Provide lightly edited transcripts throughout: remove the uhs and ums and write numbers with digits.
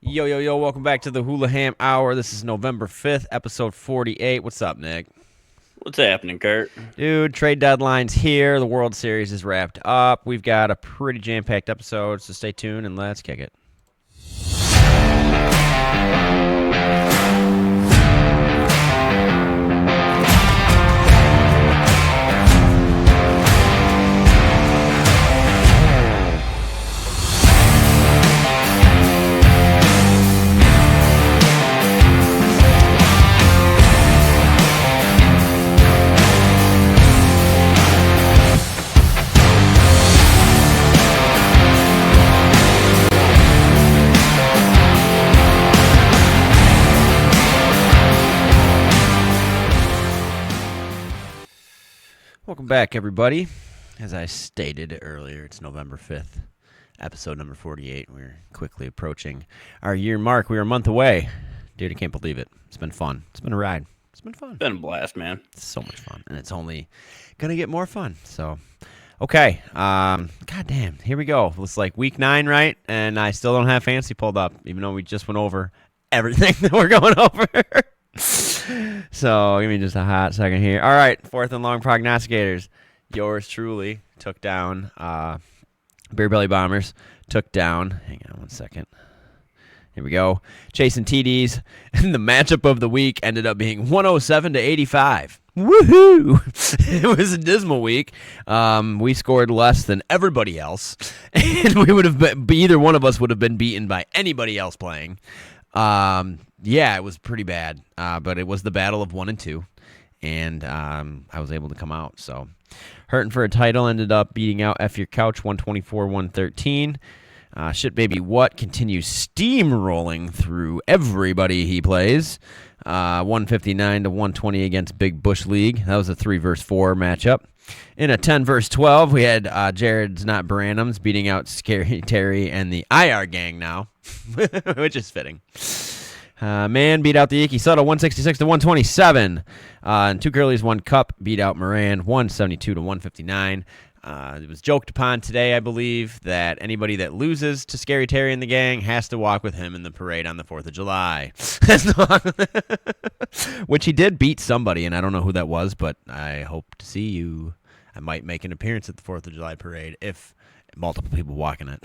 Yo, yo, yo, welcome back to the Hulaham Hour. This is November 5th, episode 48. What's up, Nick? What's happening, Kurt? Dude, trade deadline's here. The World Series is wrapped up. We've got a pretty jam-packed episode, so stay tuned and let's kick it. Welcome back, everybody. As I stated earlier, it's November 5th, episode number 48. We're quickly approaching our year mark. We are a month away. Dude, I can't believe it. It's been fun. It's been a ride. It's been fun. It's been a blast, man. It's so much fun, and it's only going to get more fun. So, okay. Goddamn, here we go. It's like week 9, right? And I still don't have fantasy pulled up, even though we just went over everything that we're going over. So, give me just a hot second here. All right, fourth and long prognosticators. Yours truly took down Beer Belly Bombers. Took down, hang on one second. Here we go. Chasing TDs. And the matchup of the week ended up being 107-85. Woohoo! It was a dismal week. We scored less than everybody else. And we would have been, either one of us would have been beaten by anybody else playing. Yeah, it was pretty bad, but it was the battle of 1 and 2, and I was able to come out. So, hurting for a title, ended up beating out F Your Couch 124-113. Shit Baby What continues steamrolling through everybody he plays. 159-120 against Big Bush League. That was a 3 versus 4 matchup. In a 10 versus 12, we had Jared's Not Branham's beating out Scary Terry and the IR gang now, which is fitting. Man beat out the Icky Subtle 166-127. And Two Girlies, One Cup beat out Moran 172-159. It was joked upon today, I believe, that anybody that loses to Scary Terry and the gang has to walk with him in the parade on the 4th of July. Which he did beat somebody, and I don't know who that was, but I hope to see you. I might make an appearance at the 4th of July parade if multiple people walk in it.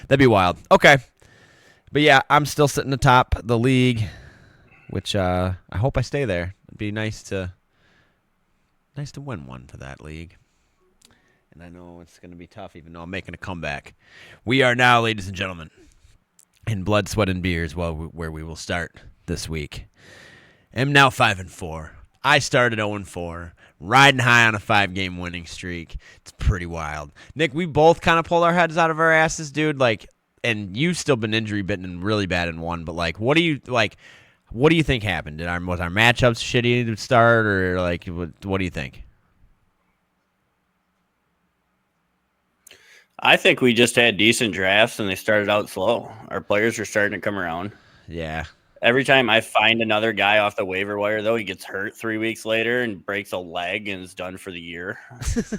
That'd be wild. Okay. But yeah, I'm still sitting atop the league, which I hope I stay there. It'd be nice to win one for that league. And I know it's going to be tough, even though I'm making a comeback. We are now, ladies and gentlemen, in Blood, Sweat, and Beers, where we will start this week. I'm now 5-4. I started 0-4, riding high on a 5-game winning streak. It's pretty wild. Nick, we both kind of pulled our heads out of our asses, dude. And you've still been injury bitten and really bad in one, but what do you think happened? Was our matchups shitty to start, or what do you think? I think we just had decent drafts and they started out slow. Our players are starting to come around. Yeah. Every time I find another guy off the waiver wire, though, he gets hurt 3 weeks later and breaks a leg and is done for the year. So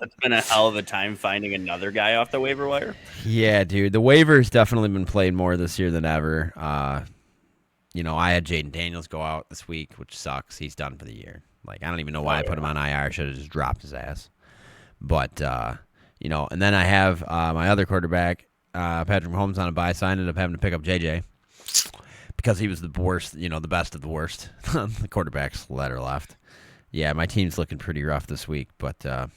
it's been a hell of a time finding another guy off the waiver wire. Yeah, dude. The waiver's definitely been played more this year than ever. I had Jaden Daniels go out this week, which sucks. He's done for the year. I don't even know why I put him on IR. I should have just dropped his ass. But, and then I have my other quarterback, Patrick Mahomes, on a bye, so I ended up having to pick up JJ. Because he was the worst, the best of the worst. The quarterback's ladder left. Yeah, my team's looking pretty rough this week, but I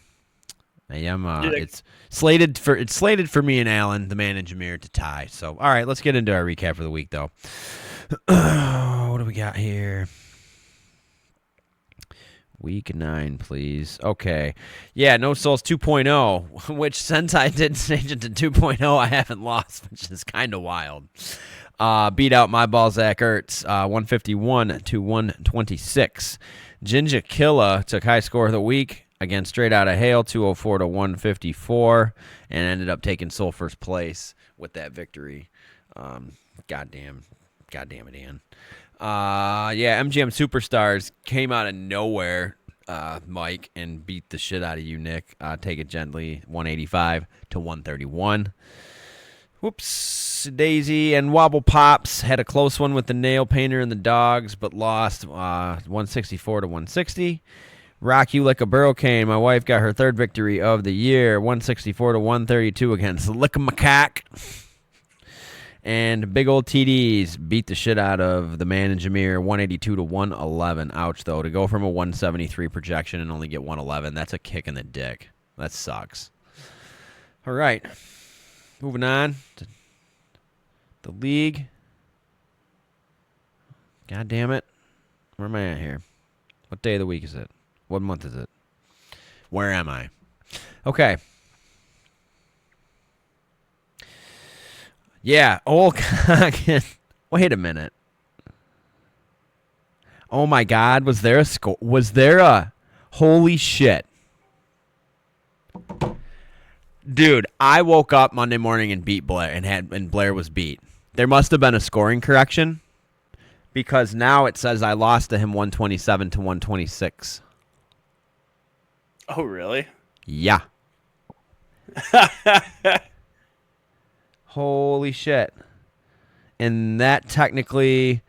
am. It's slated for me and Alan, the man and Jameer, to tie. So, all right, let's get into our recap for the week, though. What do we got here? Week 9, please. Okay. Yeah, No Souls 2.0, which since I did change it to 2.0, I haven't lost, which is kind of wild. Beat out my ball, Zach Ertz, 151-126. Jinja Killa took high score of the week against Straight Outta Hale, 204-154, and ended up taking sole first place with that victory. Goddamn it, Ian. MGM Superstars came out of nowhere, Mike, and beat the shit out of you, Nick. Take it gently, 185-131. Whoops, Daisy and Wobble Pops had a close one with the Nail Painter and the Dogs, but lost 164 to 160. Rock You Like a Hurricane. My wife got her third victory of the year, 164 to 132 against Lick a Macaque. And Big Old TDs beat the shit out of the man in Jameer, 182 to 111. Ouch, though. To go from a 173 projection and only get 111, that's a kick in the dick. That sucks. All right. Moving on to the league. God damn it. Where am I at here? What day of the week is it? What month is it? Where am I? Okay. Yeah, old wait a minute. Oh my God, was there a score? Was there a holy shit? Dude, I woke up Monday morning and beat Blair and Blair was beat. There must have been a scoring correction because now it says I lost to him 127 to 126. Oh, really? Yeah. Holy shit. And that technically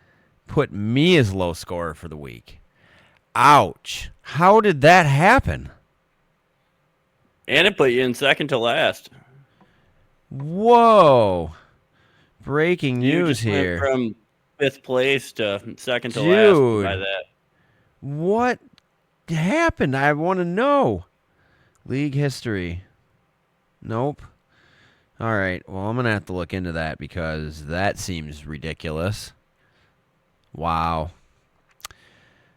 put me as low scorer for the week. Ouch. How did that happen? And it put you in second to last. Whoa. Breaking You news just went here. from fifth place to second to Dude. last by that. What happened? I want to know. League history. Nope. All right. Well, I'm going to have to look into that because that seems ridiculous. Wow.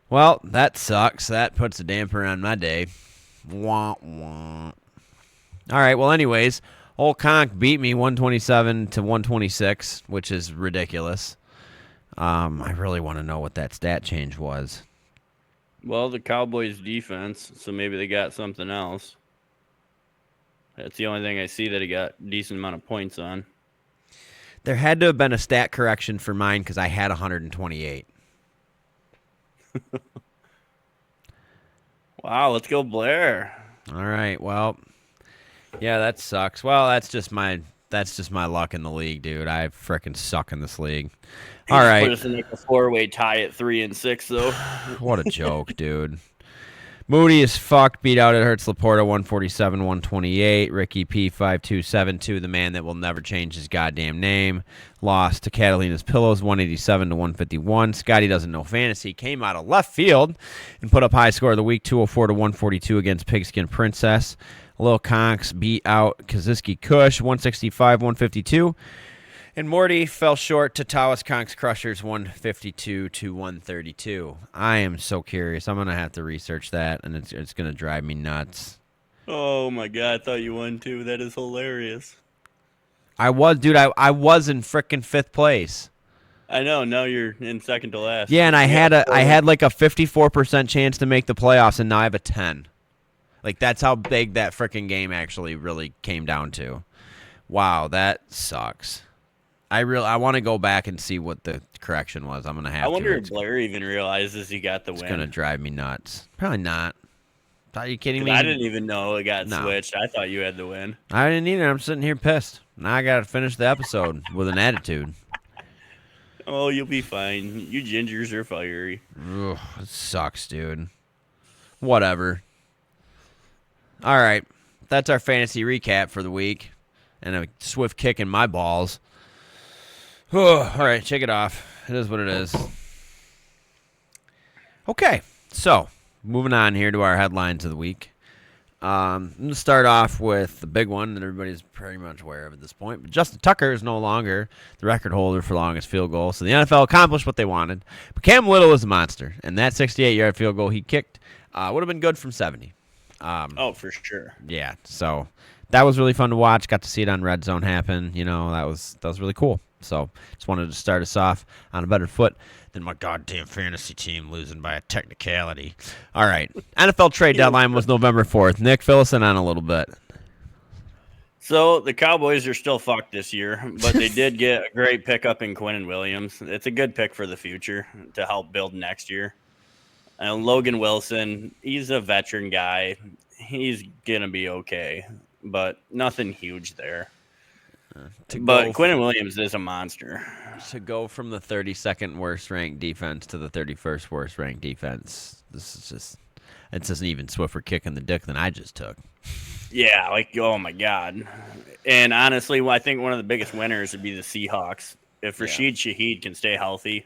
Well, that sucks. That puts a damper on my day. Wah, wah. All right. Well, anyways, old Conk beat me 127 to 126, which is ridiculous. I really want to know what that stat change was. Well, the Cowboys defense, so maybe they got something else. That's the only thing I see that he got a decent amount of points on. There had to have been a stat correction for mine because I had 128. Wow, let's go Blair. All right. Well, yeah, that sucks. Well, that's just my luck in the league, dude. I frickin' suck in this league. All right. Put us in like a 4-way tie at 3-6, though. What a joke, dude. Moody is fucked. Beat out at Hertz Laporta 147-128. Ricky P 5272, the man that will never change his goddamn name. Lost to Catalina's Pillows 187 to 151. Scotty doesn't know fantasy. Came out of left field and put up high score of the week 204 to 142 against Pigskin Princess. Lil Conks beat out Kaziski Kush 165-152. And Morty fell short to Tawas Conks Crushers 152 to 132. I am so curious. I'm going to have to research that, and it's going to drive me nuts. Oh, my God. I thought you won, too. That is hilarious. I was in frickin' fifth place. I know. Now you're in second to last. Yeah, and I had like a 54% chance to make the playoffs, and now I have a 10. Like, that's how big that frickin' game actually really came down to. Wow, that sucks. I want to go back and see what the correction was. I'm gonna have. I wonder if Blair even realizes he got the win. It's gonna drive me nuts. Probably not. Are you kidding me? I didn't even know it got switched. I thought you had the win. I didn't either. I'm sitting here pissed. Now I gotta finish the episode with an attitude. Oh, you'll be fine. You gingers are fiery. Ugh, it sucks, dude. Whatever. All right, that's our fantasy recap for the week, and a swift kick in my balls. All right, check it off. It is what it is. Okay, so moving on here to our headlines of the week. I'm going to start off with the big one that everybody's pretty much aware of at this point. But Justin Tucker is no longer the record holder for longest field goal, so the NFL accomplished what they wanted. But Cam Little is a monster, and that 68-yard field goal he kicked would have been good from 70. Oh, for sure. Yeah, so that was really fun to watch. Got to see it on Red Zone happen. You know, that was really cool. So just wanted to start us off on a better foot than my goddamn fantasy team losing by a technicality. All right. NFL trade deadline was November 4th. Nick, fill us in on a little bit. So the Cowboys are still fucked this year, but they did get a great pickup in Quinnen Williams. It's a good pick for the future to help build next year. And Logan Wilson, he's a veteran guy. He's going to be okay, but nothing huge there. But Quinnen Williams is a monster. To go from the 32nd worst ranked defense to the 31st worst ranked defense, it's just an even swifter kick in the dick than I just took. Yeah, like, oh my God. And honestly, I think one of the biggest winners would be the Seahawks. If Rashid Shaheed can stay healthy,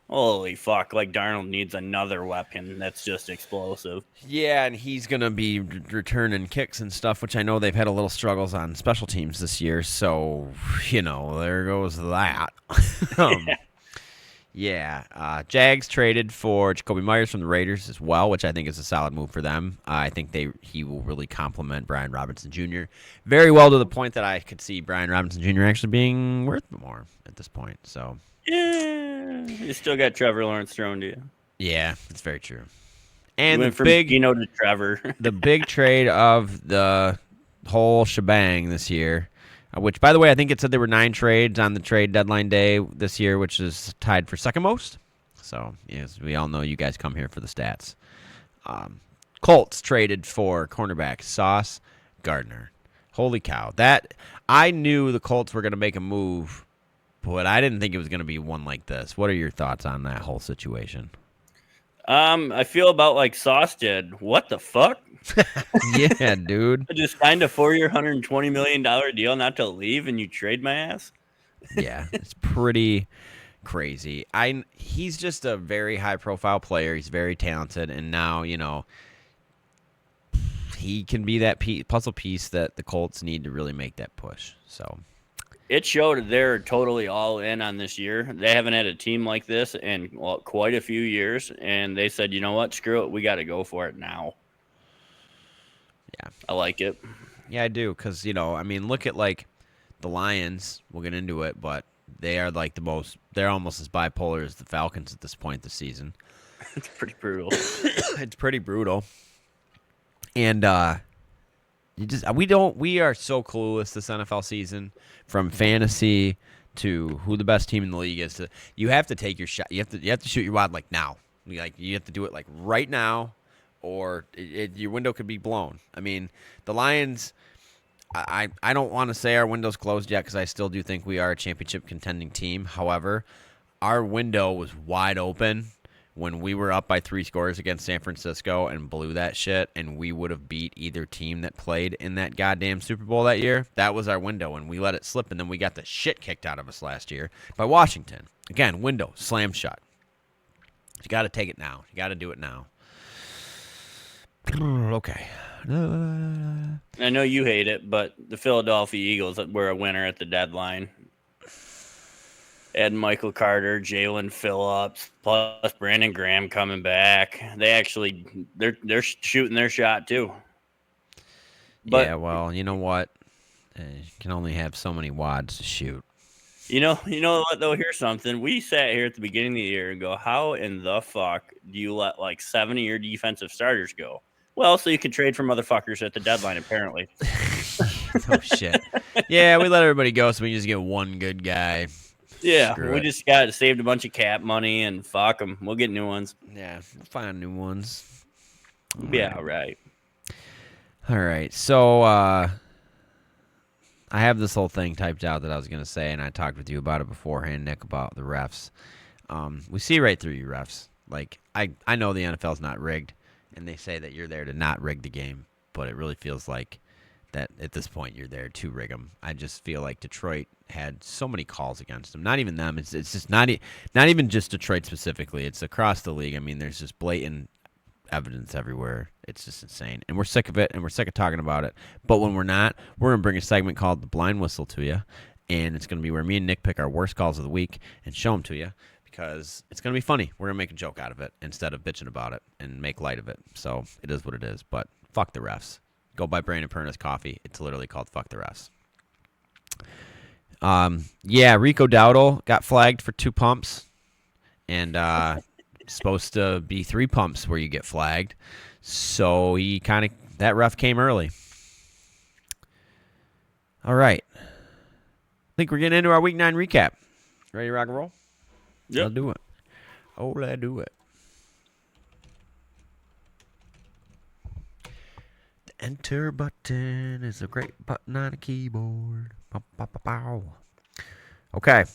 holy fuck, like Darnold needs another weapon that's just explosive. Yeah, and he's going to be returning kicks and stuff, which I know they've had a little struggles on special teams this year. So, there goes that. Jags traded for Jakobi Meyers from the Raiders as well, which I think is a solid move for them. I think he will really complement Brian Robinson Jr. very well, to the point that I could see Brian Robinson Jr. actually being worth more at this point. So, yeah, you still got Trevor Lawrence thrown to you. Yeah, that's very true. And went from Gino to Trevor. The big trade of the whole shebang this year, which, by the way, I think it said there were 9 trades on the trade deadline day this year, which is tied for second most. So, yes, we all know you guys come here for the stats. Colts traded for cornerback Sauce Gardner. Holy cow. I knew the Colts were going to make a move, but I didn't think it was going to be one like this. What are your thoughts on that whole situation? I feel about like Sauce did. What the fuck? Yeah, dude. I just signed a 4-year, $120 million deal not to leave, and you trade my ass? Yeah, it's pretty crazy. He's just a very high-profile player. He's very talented, and now, he can be that puzzle piece that the Colts need to really make that push. So it showed they're totally all in on this year. They haven't had a team like this in quite a few years, and they said, you know what, screw it, we got to go for it now. Yeah, I like it. Yeah, I do, because look at like the Lions. We'll get into it, but they are like they're almost as bipolar as the Falcons at this point this season. It's pretty brutal. It's pretty brutal. And we are so clueless this NFL season, from fantasy to who the best team in the league is. You have to take your shot. You have to shoot your wad like now. Like you have to do it like right now, or your window could be blown. I mean, the Lions. I don't want to say our window's closed yet, because I still do think we are a championship contending team. However, our window was wide open when we were up by 3 scores against San Francisco and blew that shit, and we would have beat either team that played in that goddamn Super Bowl that year. That was our window, and we let it slip, and then we got the shit kicked out of us last year by Washington. Again, window slam shut. You got to take it now. You got to do it now. Okay. I know you hate it, but the Philadelphia Eagles were a winner at the deadline. Ed Michael Carter, Jalen Phillips, plus Brandon Graham coming back. They're shooting their shot too. But, yeah, well, you know what? You can only have so many wads to shoot. You know what though? Here's something. We sat here at the beginning of the year and go, how in the fuck do you let like 7 of your defensive starters go? Well, so you can trade for motherfuckers at the deadline, apparently. Oh shit. Yeah, we let everybody go, so we just get one good guy. Yeah, we just saved a bunch of cap money, and fuck them. We'll get new ones. Yeah, we'll find new ones. Right. All right. So I have this whole thing typed out that I was going to say, and I talked with you about it beforehand, Nick, about the refs. We see right through you refs. Like, I know the NFL's not rigged, and they say that you're there to not rig the game, but it really feels like that at this point you're there to rig them. I just feel like Detroit had so many calls against them. Not even them. It's just not even just Detroit specifically. It's across the league. I mean, there's just blatant evidence everywhere. It's just insane. And we're sick of it, and we're sick of talking about it. But when we're not, we're going to bring a segment called The Blind Whistle to you, and it's going to be where me and Nick pick our worst calls of the week and show them to you, because it's going to be funny. We're going to make a joke out of it instead of bitching about it and make light of it. So it is what it is. But fuck the refs. Go buy Brandon Perna's coffee. It's literally called Fuck the Refs. Rico Dowdle got flagged for 2 pumps. And supposed to be 3 pumps where you get flagged. So that ref came early. All right. I think we're getting into our Week 9 recap. Ready to rock and roll? Yep. Let's do it. Let's do it. Enter button is a great button on a keyboard. Okay.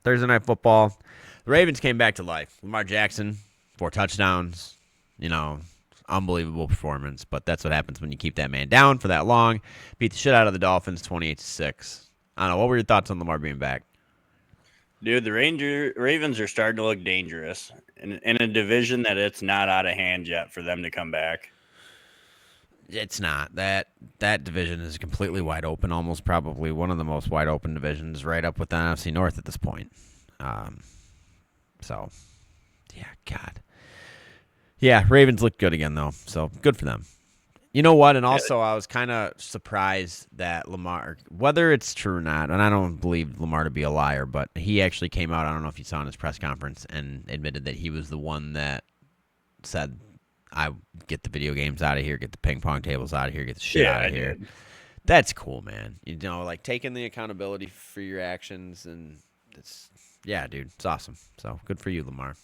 Thursday Night Football. The Ravens came back to life. Lamar Jackson, 4 touchdowns. Unbelievable performance. But that's what happens when you keep that man down for that long. Beat the shit out of the Dolphins, 28-6. I don't know. What were your thoughts on Lamar being back? Dude, the Ravens are starting to look dangerous in a division that it's not out of hand yet for them to come back. It's not. That division is completely wide open, almost probably one of the most wide open divisions, right up with the NFC North at this point. So, yeah, God. Yeah, Ravens look good again, though, so good for them. You know what? And also, I was kind of surprised that Lamar, whether it's true or not, and I don't believe Lamar to be a liar, but he actually came out, I don't know if you saw in his press conference, and admitted that he was the one that said, I get the video games out of here, get the ping pong tables out of here, get the shit out of here. That's cool, man. Like taking the accountability for your actions, and yeah, dude, it's awesome. So good for you, Lamar.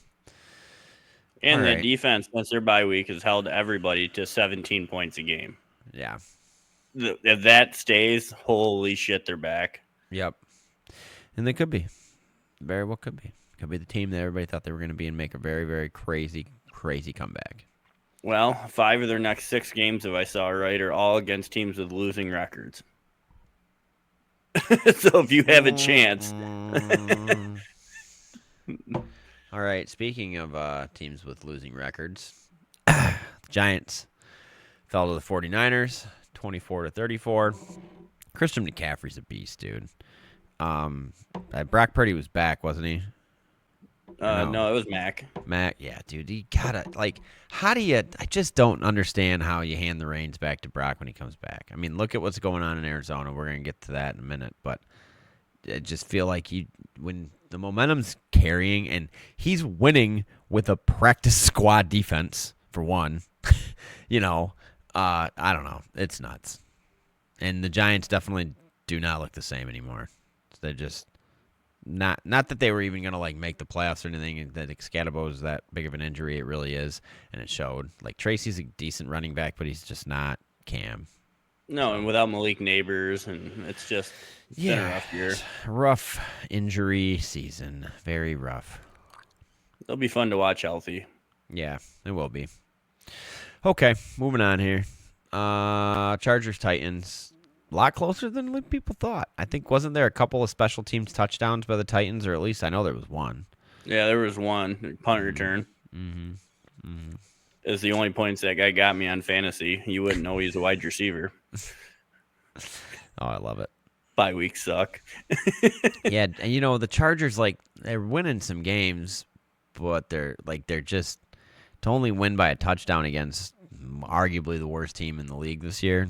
And the defense, since their bye week, has held everybody to 17 points a game. Yeah. If that stays, holy shit, they're back. Yep. And they could be. Very well could be. Could be the team that everybody thought they were going to be and make a very, very crazy, crazy comeback. Well, 5 of their next 6 games, if I saw right, are all against teams with losing records. So if you have a chance. All right, speaking of teams with losing records, Giants fell to the 49ers, 24-34. Christian McCaffrey's a beast, dude. Brock Purdy was back, wasn't he? No, it was Mac. Mac, yeah, dude. You gotta, how do you, I just don't understand how you hand the reins back to Brock when he comes back. I mean, look at what's going on in Arizona. We're going to get to that in a minute, but I just feel like when the momentum's carrying and he's winning with a practice squad defense, for one, I don't know. It's nuts. And the Giants definitely do not look the same anymore. They're just not that they were even going to make the playoffs or anything. That Scatterbo is that big of an injury. It really is. And it showed. Tracy's a decent running back, but he's just not Cam. No, and without Malik Neighbors, and it's just been a rough year. Rough injury season. Very rough. It'll be fun to watch healthy. Yeah, it will be. Okay, moving on here. Chargers, Titans. A lot closer than people thought. I think, wasn't there a couple of special teams touchdowns by the Titans, or at least I know there was one. Yeah, there was one. Punt return. Mm-hmm. Mm-hmm. It's the only points that guy got me on fantasy. You wouldn't know he's a wide receiver. Oh, I love it. Bye weeks suck. Yeah, and the Chargers, they're winning some games, but they're just to only win by a touchdown against arguably the worst team in the league this year.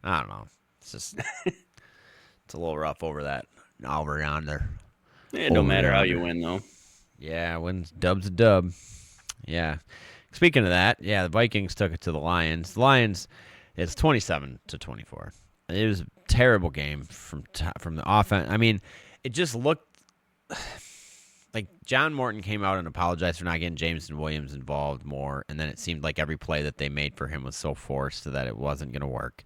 I don't know. It's just it's a little rough over that over yonder. It don't matter how you win, though. Yeah, dub's a dub. Yeah. Speaking of that, yeah, the Vikings took it to the Lions. The Lions, it's 27-24. It was a terrible game from the offense. I mean, it just looked like John Morton came out and apologized for not getting Jameson Williams involved more, and then it seemed like every play that they made for him was so forced that it wasn't going to work.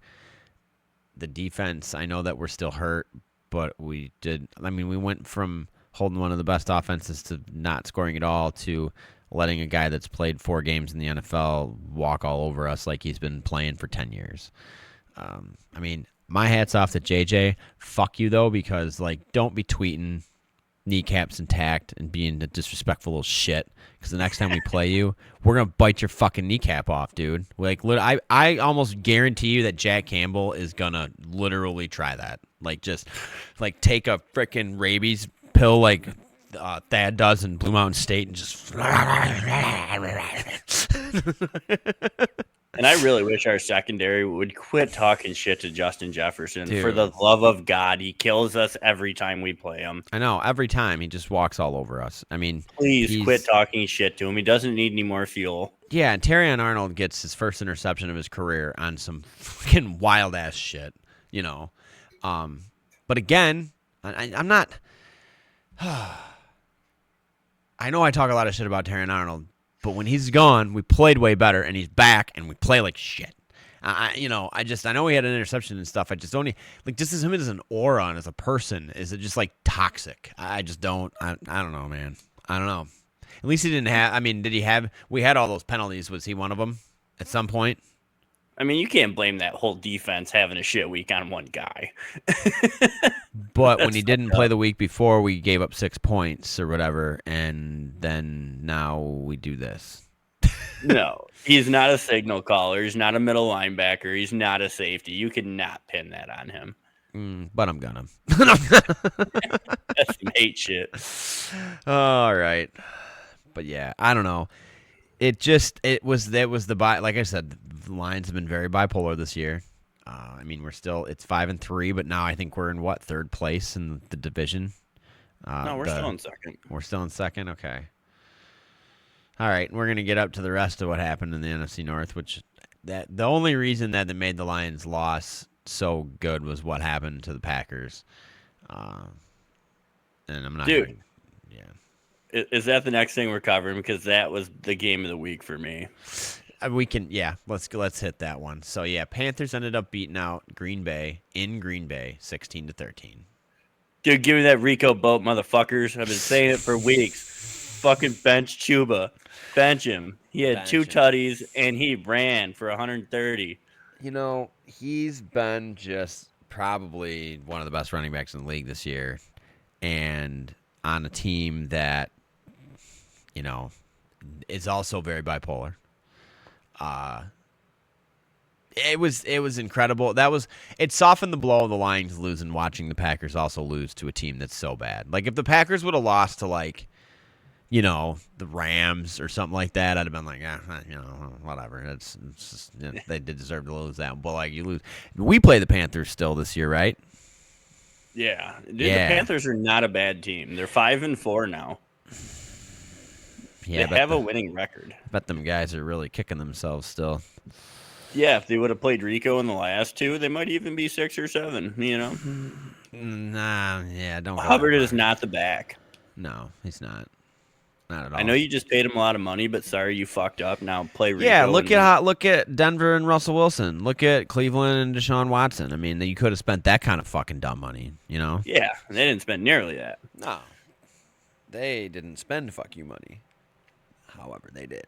The defense, I know that we're still hurt, but we went from holding one of the best offenses to not scoring at all to letting a guy that's played 4 games in the NFL walk all over us like he's been playing for 10 years. My hat's off to JJ. Fuck you, though, because, don't be tweeting kneecaps intact and being a disrespectful little shit, because the next time we play you, we're going to bite your fucking kneecap off, dude. I almost guarantee you that Jack Campbell is going to literally try that. Take a freaking rabies pill like Thad does in Blue Mountain State and just... And I really wish our secondary would quit talking shit to Justin Jefferson. Dude. For the love of God, he kills us every time we play him. I know. Every time he just walks all over us. Please quit talking shit to him. He doesn't need any more fuel. Yeah, and Terrion Arnold gets his first interception of his career on some fucking wild ass shit, But again, I'm not. I know I talk a lot of shit about Terrion Arnold, but when he's gone, we played way better, and he's back, and we play like shit. I know he had an interception and stuff. I just don't like just as him as an aura and as a person. Is it just like toxic? I just don't. I don't know, man. I don't know. At least he didn't have. I mean, did he have? We had all those penalties. Was he one of them at some point? I mean, you can't blame that whole defense having a shit week on one guy. But when he didn't play the week before, we gave up 6 points or whatever, and then now we do this. No, he's not a signal caller. He's not a middle linebacker. He's not a safety. You cannot pin that on him. But I'm gonna. That's some hate shit. All right. But yeah, I don't know. It was the like I said, the Lions have been very bipolar this year. I mean, it's 5-3, but now I think we're in third place in the division. No, we're still in second. We're still in second. Okay. All right, we're gonna get up to the rest of what happened in the NFC North, which the only reason that they made the Lions loss so good was what happened to the Packers. And I'm not. Dude. Is that the next thing we're covering? Because that was the game of the week for me. We can, let's hit that one. So yeah, Panthers ended up beating out Green Bay in Green Bay, 16-13. Dude, give me that Rico boat, motherfuckers! I've been saying it for weeks. Fucking bench Chuba, bench him. He had 2 tutties and he ran for 130. He's been just probably one of the best running backs in the league this year, and on a team that, is also very bipolar. It was incredible. It softened the blow of the Lions losing, watching the Packers also lose to a team that's so bad. Like if the Packers would have lost to the Rams or something like that, I'd have been like, whatever. It's just, they did deserve to lose that. But you lose. We play the Panthers still this year, right? Yeah, dude. Yeah. The Panthers are not a bad team. They're 5-4 now. Yeah, they have a winning record. I bet them guys are really kicking themselves still. Yeah, if they would have played Rico in the last 2, they might even be 6 or 7. Nah, yeah, don't. Hubbard is not the back. No, he's not. Not at all. I know you just paid him a lot of money, but sorry you fucked up. Now play Rico. Yeah, look at Denver and Russell Wilson. Look at Cleveland and Deshaun Watson. I mean, you could have spent that kind of fucking dumb money, Yeah, they didn't spend nearly that. No, they didn't spend fuck you money. However, they did.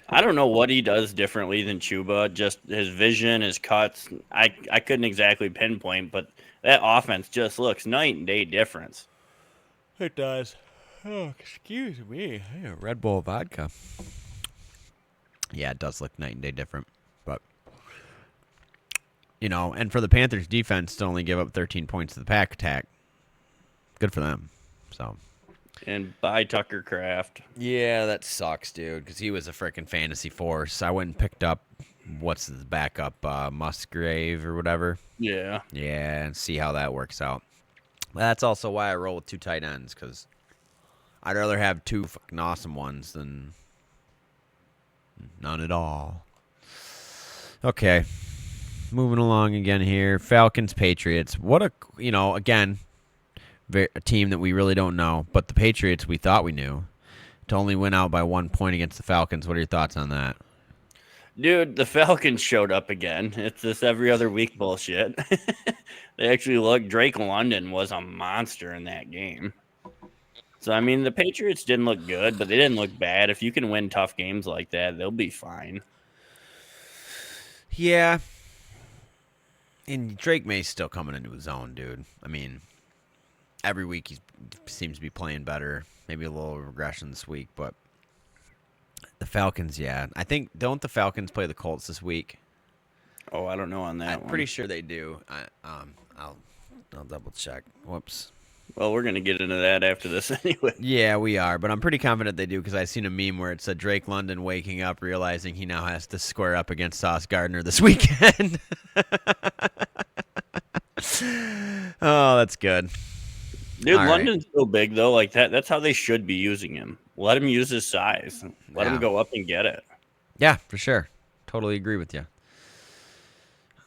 I don't know what he does differently than Chuba. Just his vision, his cuts. I couldn't exactly pinpoint, but that offense just looks night and day difference. It does. Oh, excuse me. Red Bull vodka. Yeah, it does look night and day different. But, and for the Panthers defense to only give up 13 points to the pack attack, good for them. So. And bye Tucker Kraft. Yeah, that sucks, dude, because he was a freaking fantasy force. I went and picked up, what's his backup, Musgrave or whatever. Yeah. Yeah, and see how that works out. That's also why I roll with 2 tight ends, because I'd rather have 2 fucking awesome ones than none at all. Okay. Moving along again here. Falcons, Patriots. What again, a team that we really don't know. But the Patriots, we thought we knew. To only win out by 1 point against the Falcons. What are your thoughts on that? Dude, the Falcons showed up again. It's this every other week bullshit. They actually looked. Drake London was a monster in that game. So, I mean, the Patriots didn't look good, but they didn't look bad. If you can win tough games like that, they'll be fine. Yeah. And Drake May's still coming into his own, dude. I mean, every week he seems to be playing better. Maybe a little regression this week, but the Falcons, yeah. I think, don't the Falcons play the Colts this week? Oh, I don't know on that I'm pretty sure they do. I'll double check. Whoops. Well, we're going to get into that after this anyway. Yeah, we are, but I'm pretty confident they do because I seen a meme where it said Drake London waking up, realizing he now has to square up against Sauce Gardner this weekend. Oh, that's good. Dude, all London's right. So big, though. Like that's how they should be using him. Let him use his size. Let him go up and get it. Yeah, for sure. Totally agree with you.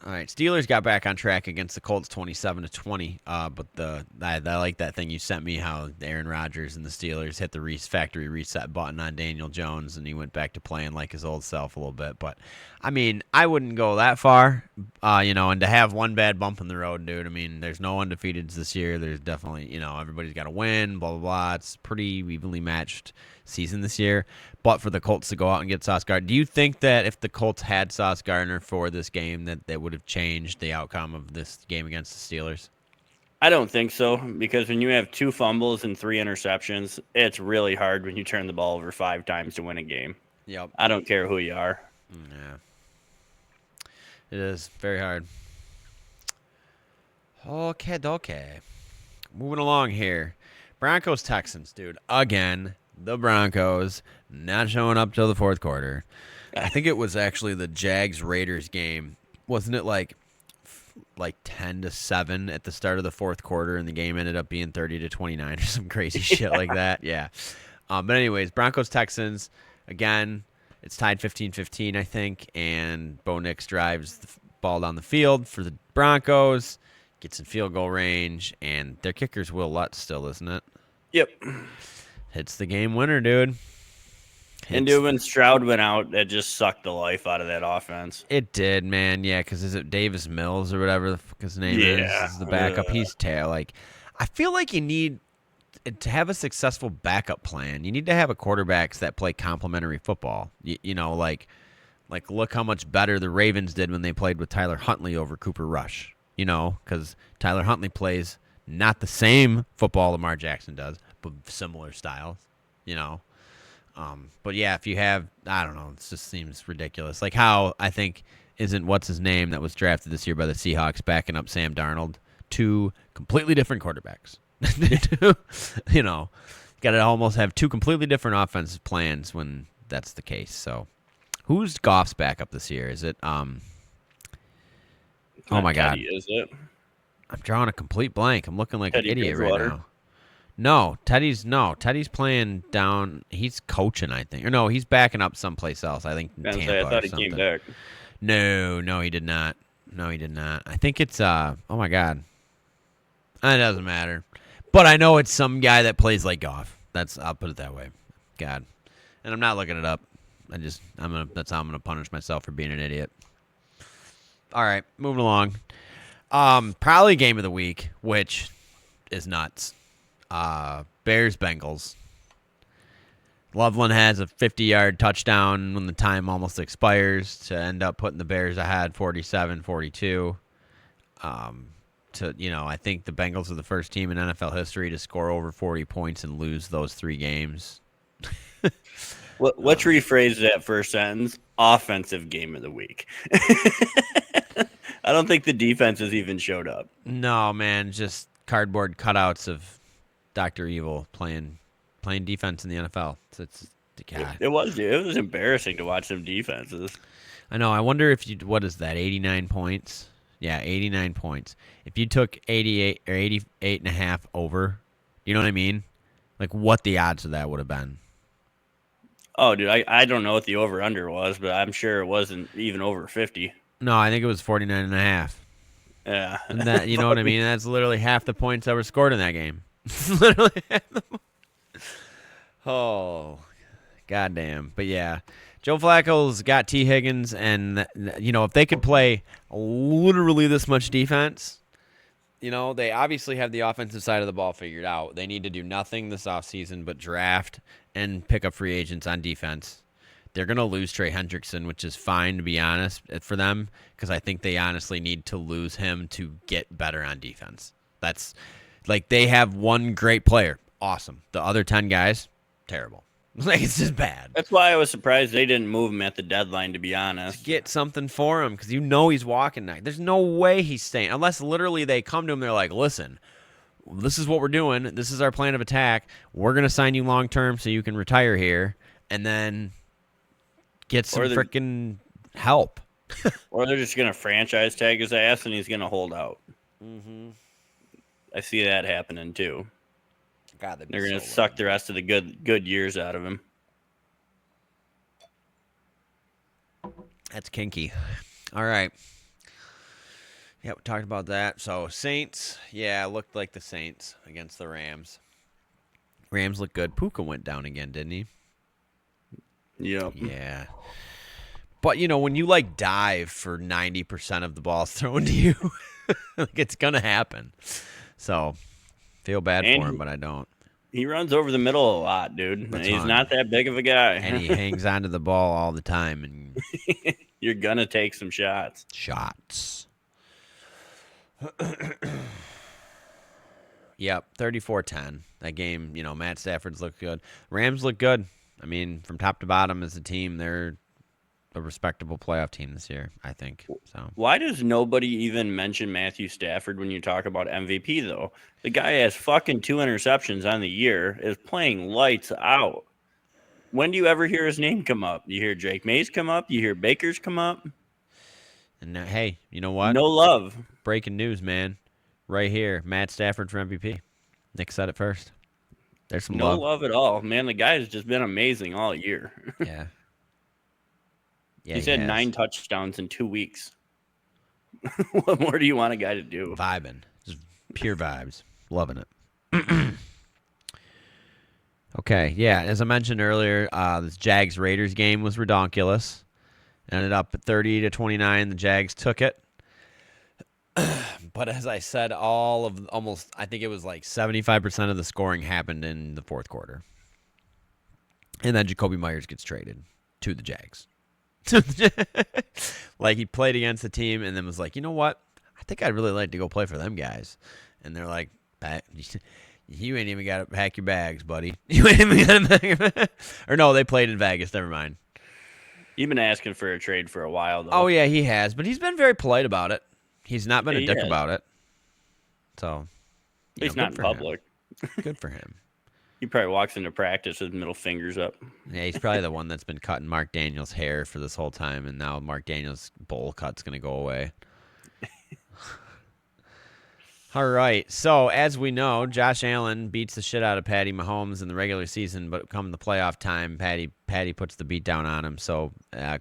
All right, Steelers got back on track against the Colts 27-20. But I like that thing you sent me, how Aaron Rodgers and the Steelers hit the factory reset button on Daniel Jones, and he went back to playing like his old self a little bit. But, I mean, I wouldn't go that far, and to have one bad bump in the road, dude. I mean, there's no undefeateds this year. There's definitely, everybody's got to win, blah, blah, blah. It's pretty evenly matched season this year. But for the Colts to go out and get Sauce Gardner, do you think that if the Colts had Sauce Gardner for this game, that would have changed the outcome of this game against the Steelers? I don't think so, because when you have 2 fumbles and 3 interceptions, it's really hard when you turn the ball over 5 times to win a game. Yep. I don't care who you are. Yeah. It is very hard. Okay. Moving along here. Broncos Texans, dude. Again, the Broncos not showing up till the fourth quarter. I think it was actually the Jags Raiders game. Wasn't it like 10-7 at the start of the fourth quarter, and the game ended up being 30-29 or some crazy shit like that? Yeah. But anyways, Broncos Texans, again, it's tied 15-15, I think, and Bo Nix drives the ball down the field for the Broncos, gets in field goal range, and their kicker's Will Lutz still, isn't it? Yep. Hits the game winner, dude. And dude, when Stroud went out, that just sucked the life out of that offense. It did, man. Yeah, because is it Davis Mills or whatever the fuck his name is the backup? He's I feel like you need to have a successful backup plan. You need to have a quarterbacks that play complementary football. Like look how much better the Ravens did when they played with Tyler Huntley over Cooper Rush. Because Tyler Huntley plays not the same football Lamar Jackson does, but similar styles. But yeah, if you have, I don't know, it just seems ridiculous. Like how I think isn't what's his name that was drafted this year by the Seahawks backing up Sam Darnold, 2 completely different quarterbacks. Got to almost have 2 completely different offensive plans when that's the case. So, who's Goff's backup this year? Is it oh my God, is it? I'm drawing a complete blank. I'm looking like Teddy an idiot Bridgewater. right now. No, Teddy's playing down. He's coaching, I think. Or no, he's backing up someplace else. I think Tampa I thought or he something. came back. No, he did not. I think it's oh my God. It doesn't matter. But I know it's some guy that plays like Goff. I'll put it that way. God. And I'm not looking it up. That's how I'm gonna punish myself for being an idiot. All right, moving along. Probably game of the week, which is nuts. Bears Bengals. Loveland has a 50-yard touchdown when the time almost expires to end up putting the Bears ahead 47-42. I think the Bengals are the first team in NFL history to score over 40 points and lose those 3 games. Let's rephrase that first sentence. Offensive game of the week. I don't think the defenses even showed up. No, man, just cardboard cutouts of Dr. Evil playing defense in the NFL. It was embarrassing to watch some defenses. I know. I wonder if what is that, 89 points? Yeah, 89 points. If you took 88 or 88 and a half over, you know what I mean? Like what the odds of that would have been. Oh, dude, I don't know what the over-under was, but I'm sure it wasn't even over 50. No, I think it was 49 and a half. Yeah. And that, you know what I mean? That's literally half the points that were scored in that game. Literally half the points. Oh, goddamn. But yeah, Joe Flacco's got T. Higgins, and, if they could play literally this much defense, they obviously have the offensive side of the ball figured out. They need to do nothing this offseason but draft and pick up free agents on defense. They're going to lose Trey Hendrickson, which is fine, to be honest, for them, because I think they honestly need to lose him to get better on defense. That's like they have one great player. Awesome. The other 10 guys, terrible. Like, it's just bad. That's why I was surprised they didn't move him at the deadline, to be honest. To get something for him, because he's walking now. There's no way he's staying, unless literally they come to him, they're like, listen, this is what we're doing. This is our plan of attack. We're going to sign you long-term so you can retire here, and then get some freaking help. Or they're just going to franchise tag his ass, and he's going to hold out. Mm-hmm. I see that happening, too. God, they're going to suck the rest of the good years out of him. That's kinky. All right. Yeah, we talked about that. So Saints, yeah, looked like the Saints against the Rams. Rams looked good. Puka went down again, didn't he? Yep. Yeah. But, when you, dive for 90% of the balls thrown to you, it's going to happen. So, feel bad for him, but I don't. He runs over the middle a lot, dude. He's not that big of a guy. And he hangs onto the ball all the time. And you're going to take some shots. Yep, 34-10. That game, Matt Stafford's looked good. Rams look good. I mean, from top to bottom as a team, they're a respectable playoff team this year, I think. So why does nobody even mention Matthew Stafford when you talk about MVP, though? The guy has fucking 2 interceptions on the year, is playing lights out. When do you ever hear his name come up? You hear Drake Mays come up? You hear Baker's come up? And hey, you know what? No love. Breaking news, man. Right here, Matt Stafford for MVP. Nick said it first. There's some no love at all. Man, the guy has just been amazing all year. Yeah. He's had 9 touchdowns in 2 weeks. What more do you want a guy to do? Vibing. Just pure vibes. Loving it. Okay, yeah. As I mentioned earlier, this Jags-Raiders game was redonkulous. Ended up at 30-29. The Jags took it. But as I said, I think it was 75% of the scoring happened in the fourth quarter. And then Jakobi Meyers gets traded to the Jags. He played against the team and then was like, you know what? I think I'd really like to go play for them guys. And they're like, you ain't even got to pack your bags, buddy. You ain't even got to pack your bags. Or no, they played in Vegas. Never mind. You've been asking for a trade for a while, though. Oh, yeah, he has. But he's been very polite about it. He's not been a dick about it. So, he's not in public. Good for him. He probably walks into practice with middle fingers up. Yeah, he's probably the one that's been cutting Mark Daniels' hair for this whole time, and now Mark Daniels' bowl cut's going to go away. All right. So, as we know, Josh Allen beats the shit out of Patty Mahomes in the regular season, but come the playoff time, Patty puts the beat down on him. So,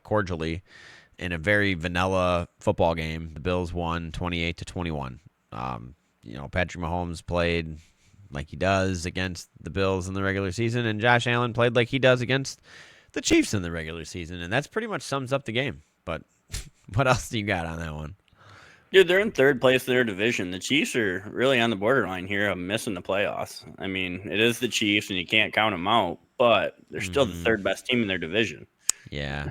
cordially, in a very vanilla football game, the Bills won 28-21. Patrick Mahomes played like he does against the Bills in the regular season, and Josh Allen played like he does against the Chiefs in the regular season, and that's pretty much sums up the game. But what else do you got on that one? Dude, they're in third place in their division. The Chiefs are really on the borderline here of missing the playoffs. I mean, it is the Chiefs, and you can't count them out, but they're still the third best team in their division. Yeah.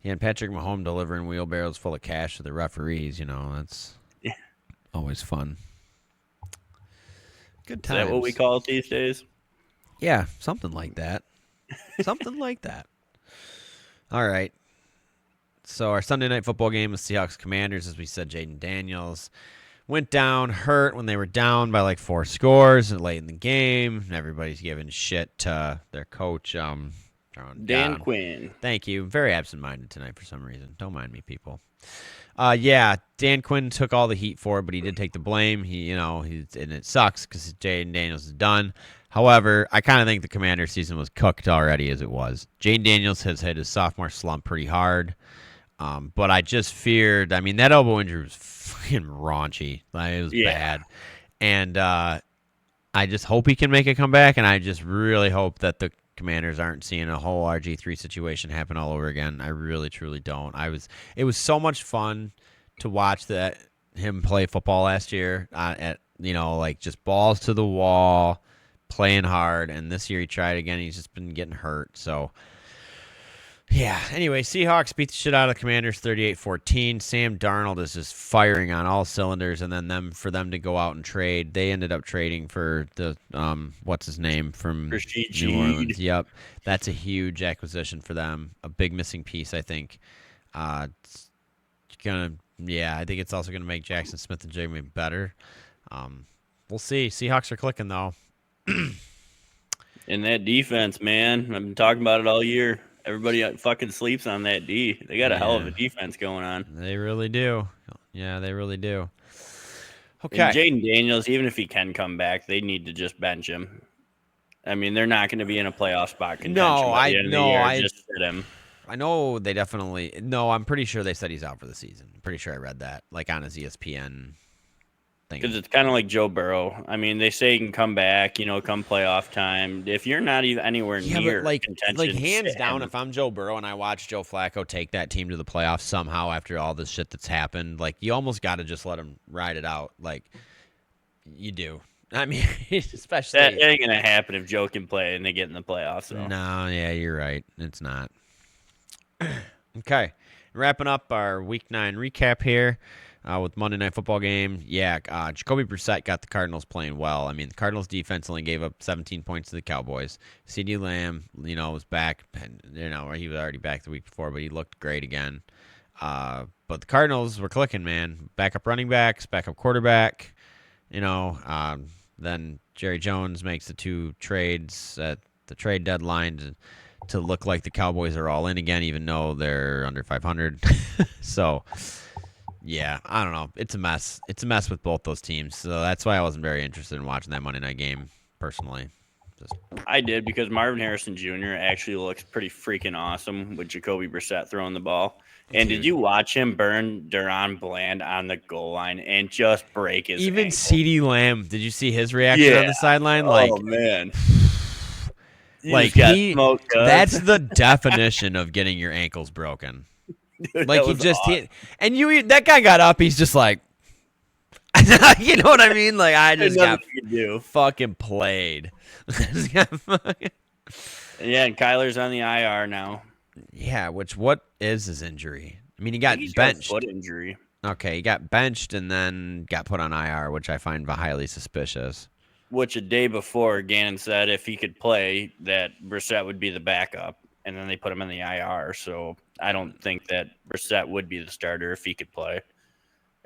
Yeah, and Patrick Mahomes delivering wheelbarrows full of cash to the referees, that's always fun. Good times. Is that what we call it these days? Yeah, something like that. Something like that. All right. So our Sunday night football game was Seahawks Commanders. As we said, Jaden Daniels went down hurt when they were down by 4 scores late in the game. Everybody's giving shit to their coach, Dan Quinn. Thank you. Very absent-minded tonight for some reason. Don't mind me, people. Yeah, Dan Quinn took all the heat for it, but he did take the blame. And it sucks because Jaden Daniels is done. However, I kind of think the Commander season was cooked already as it was. Jaden Daniels has hit his sophomore slump pretty hard. But I just feared, that elbow injury was fucking raunchy. It was bad. And I just hope he can make a comeback, and I just really hope that the Commanders aren't seeing a whole RG3 situation happen all over again. I really, truly don't. It was so much fun to watch him play football last year just balls to the wall, playing hard, and this year he tried again. He's just been getting hurt, so... Yeah, anyway, Seahawks beat the shit out of the Commanders 38-14. Sam Darnold is just firing on all cylinders, and then for them to go out and trade, they ended up trading for the, what's his name, from New Orleans. Yep, that's a huge acquisition for them, a big missing piece, I think. I think it's also going to make Jackson Smith and Jamie better. We'll see. Seahawks are clicking, though. And that defense, man, I've been talking about it all year. Everybody fucking sleeps on that D. They got a hell of a defense going on. They really do. Yeah, they really do. Okay. And Jaden Daniels, even if he can come back, they need to just bench him. They're not going to be in a playoff spot contention by the end of the year. Just sit him. I know they definitely. No, I'm pretty sure they said he's out for the season. I'm pretty sure I read that, like on his ESPN thing. Because it's kind of like Joe Burrow. I mean, they say he can come back, come playoff time. If you're not even anywhere near contention, like hands down, if I'm Joe Burrow and I watch Joe Flacco take that team to the playoffs somehow after all this shit that's happened, like you almost got to just let him ride it out. Like you do. I mean, especially that ain't gonna happen if Joe can play and they get in the playoffs. So. No, yeah, you're right. It's not. Okay, wrapping up our Week 9 recap here with Monday Night Football game. Yeah, Jakobi Brissett got the Cardinals playing well. I mean, the Cardinals defense only gave up 17 points to the Cowboys. CeeDee Lamb, was back. He was already back the week before, but he looked great again. But the Cardinals were clicking, man. Backup running backs, backup quarterback. Then Jerry Jones makes the 2 trades at the trade deadline to look like the Cowboys are all in again, even though they're under 500. So, yeah, I don't know. It's a mess. It's a mess with both those teams. So that's why I wasn't very interested in watching that Monday night game, personally. I did because Marvin Harrison Jr. actually looks pretty freaking awesome with Jakobi Brissett throwing the ball. And did you watch him burn Duron Bland on the goal line and just break his Even ankle? CeeDee Lamb, did you see his reaction on the sideline? Oh, man. That's the definition of getting your ankles broken. Dude, like he just hit, and that guy got up. He's just like, you know what I mean? Like I just got fucking played. Yeah, and Kyler's on the IR now. Yeah, what is his injury? I mean, he got benched. Got a foot injury. Okay, he got benched and then got put on IR, which I find highly suspicious. Which a day before, Gannon said if he could play, that Brissett would be the backup, and then they put him in the IR. So I don't think that Brissett would be the starter if he could play.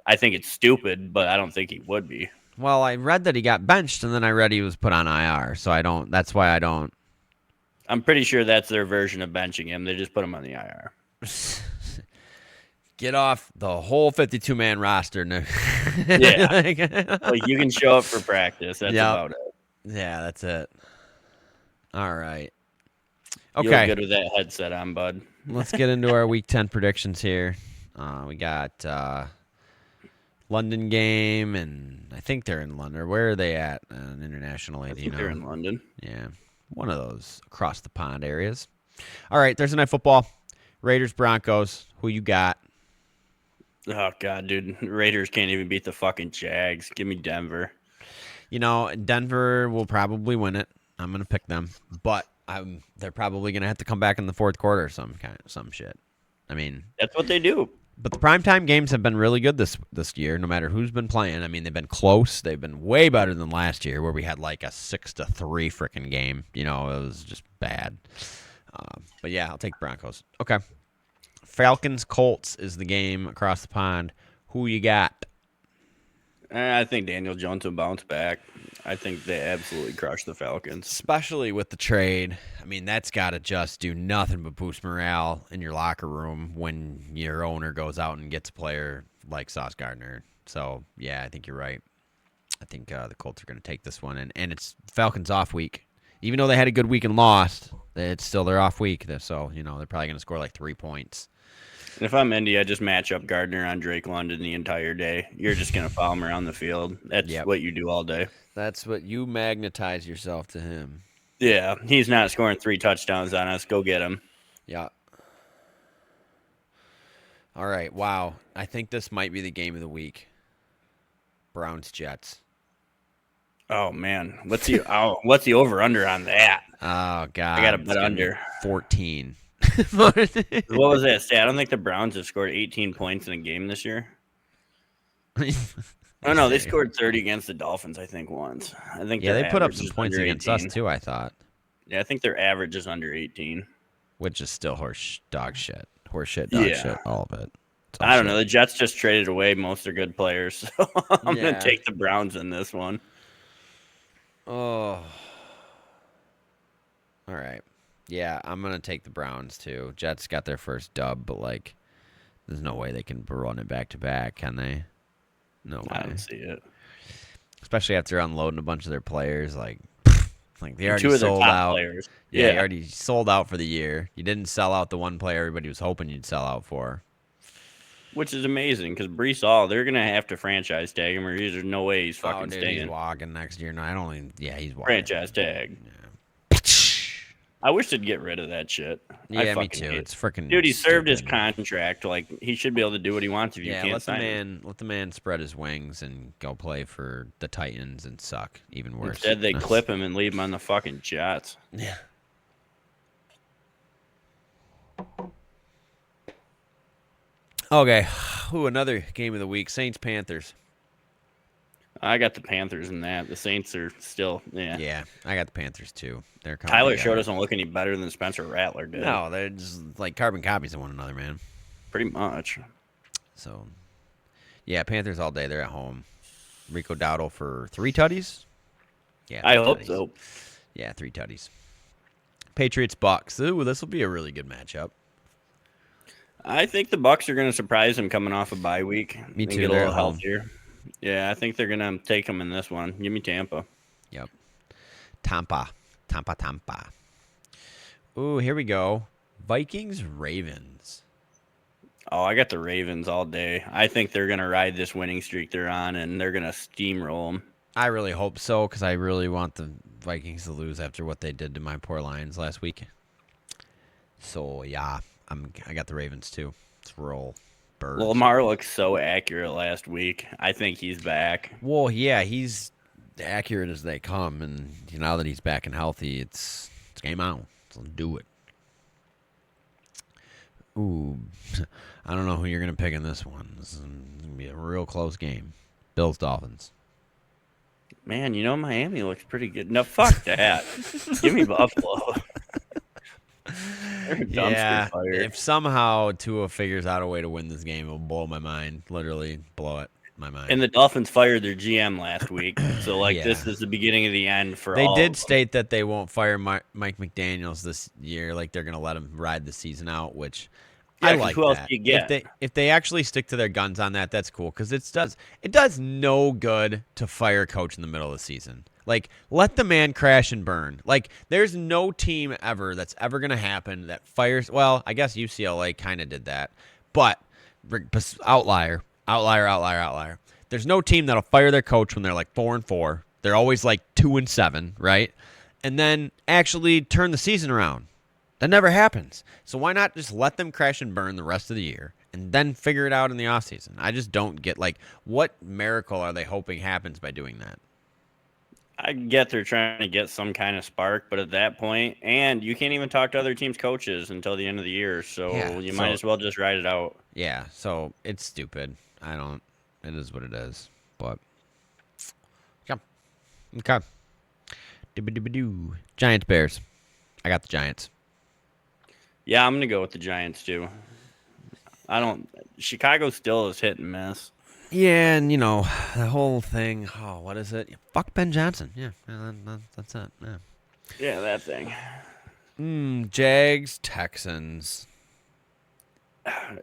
I think it's stupid, but I don't think he would be. Well, I read that he got benched, and then I read he was put on IR. So I don't. That's why I don't. I'm pretty sure that's their version of benching him. They just put him on the IR. Get off the whole 52-man roster. Yeah. Like you can show up for practice. That's about it. Yeah, that's it. All right. Okay. You look good with that headset on, bud. Let's get into our Week 10 predictions here. We got London game, and I think they're in London. Where are they at internationally? I think they're in London. Yeah. One of those across the pond areas. All right, Thursday Night Football. Raiders, Broncos. Who you got? Oh, God, dude. Raiders can't even beat the fucking Jags. Give me Denver. Denver will probably win it. I'm going to pick them. But they're probably going to have to come back in the fourth quarter or some shit. I mean. That's what they do. But the primetime games have been really good this year, no matter who's been playing. I mean, they've been close. They've been way better than last year, where we had like a 6-3 freaking game. It was just bad. But yeah, I'll take Broncos. Okay. Falcons Colts is the game across the pond. Who you got? I think Daniel Jones will bounce back. I think they absolutely crush the Falcons. Especially with the trade. I mean, that's got to just do nothing but boost morale in your locker room when your owner goes out and gets a player like Sauce Gardner. So, yeah, I think you're right. I think the Colts are going to take this one. And it's Falcons off week. Even though they had a good week and lost, it's still their off week. So, they're probably going to score like 3 points. And if I'm Indy, I just match up Gardner on Drake London the entire day. You're just going to follow him around the field. That's what you do all day. That's what you magnetize yourself to him. Yeah, he's not scoring 3 touchdowns on us. Go get him. Yeah. All right. Wow. I think this might be the game of the week. Browns Jets. Oh man, what's the over under on that? Oh god, I got to bet under 14. What was that stat? I don't think the Browns have scored 18 points in a game this year. Oh no, they scored 30 against the Dolphins. I think once. I think they put up some points against us too. I thought. Yeah, I think their average is under 18, which is still dog shit, shit, all of it. I don't know. The Jets just traded away most of their good players, so I'm gonna take the Browns in this one. Oh. All right. Yeah, I'm going to take the Browns, too. Jets got their first dub, but, there's no way they can run it back-to-back, can they? No way. I don't see it. Especially after unloading a bunch of their players. Like they already Two of their sold top out. players. Yeah, you already sold out for the year. You didn't sell out the one player everybody was hoping you'd sell out for. Which is amazing because Brees Hall, they're gonna have to franchise tag him, or there's no way he's fucking Dude, staying. he's walking next year. No, I don't even. Yeah, he's walking. Franchise tag. Yeah. I wish they'd get rid of that shit. Yeah, me too. It's freaking. Dude, he served his stupid. contract. Like he should be able to do what he wants if you can't sign him. Let the man spread his wings and go play for the Titans and suck. Even worse. Instead, they clip him and leave him on the fucking Jets. Yeah. Okay. Ooh, another game of the week. Saints Panthers. I got the Panthers in that. The Saints are still, Yeah, I got the Panthers too. They're Tyler Show doesn't look any better than Spencer Rattler did. No, they're just like carbon copies of one another, man. Pretty much. So, yeah, Panthers all day. They're at home. Rico Dowdle for 3 tutties. Yeah, I hope so. Yeah, 3 tutties. Patriots Bucks. Ooh, this will be a really good matchup. I think the Bucks are going to surprise them coming off a bye week. Me too. Get a little healthier. Yeah, I think they're going to take them in this one. Give me Tampa. Yep. Tampa. Ooh, here we go. Vikings Ravens. Oh, I got the Ravens all day. I think they're going to ride this winning streak they're on, and they're going to steamroll them. I really hope so, because I really want the Vikings to lose after what they did to my poor Lions last week. So, yeah, I got the Ravens, too. Let's roll. Birds. Well, Lamar looks so accurate last week. I think he's back. Well, yeah, he's accurate as they come, and now that he's back and healthy, it's game on. So let's do it. Ooh, I don't know who you're going to pick in this one. This is going to be a real close game. Bills Dolphins. Man, Miami looks pretty good. No, fuck that. Give me Buffalo. Yeah, if somehow Tua figures out a way to win this game, it'll blow my mind. Literally blow it. My mind. And the Dolphins fired their GM last week, so this is the beginning of the end for They all did of them. state that they won't fire Mike McDaniels this year. Like they're gonna let him ride the season out, which I like. Who else that. do you get? If they actually stick to their guns on that, that's cool. Because it does no good to fire a coach in the middle of the season. Like let the man crash and burn. Like there's no team ever that's ever gonna happen that fires. Well, I guess UCLA kind of did that, but outlier. There's no team that'll fire their coach when they're like 4-4. They're always like 2-7, right? And then actually turn the season around. That never happens. So why not just let them crash and burn the rest of the year and then figure it out in the offseason? I just don't get what miracle are they hoping happens by doing that? I get they're trying to get some kind of spark, but at that point, and you can't even talk to other teams' coaches until the end of the year, so you might as well just ride it out. Yeah, so it's stupid. It is what it is. But, okay. Doo-ba-doo-ba-doo. Giants, Bears. I got the Giants. Yeah, I'm going to go with the Giants, too. Chicago still is hit and miss. Yeah, and, the whole thing, what is it? Fuck Ben Johnson. Yeah, that's it. Yeah. Yeah, that thing. Jags, Texans.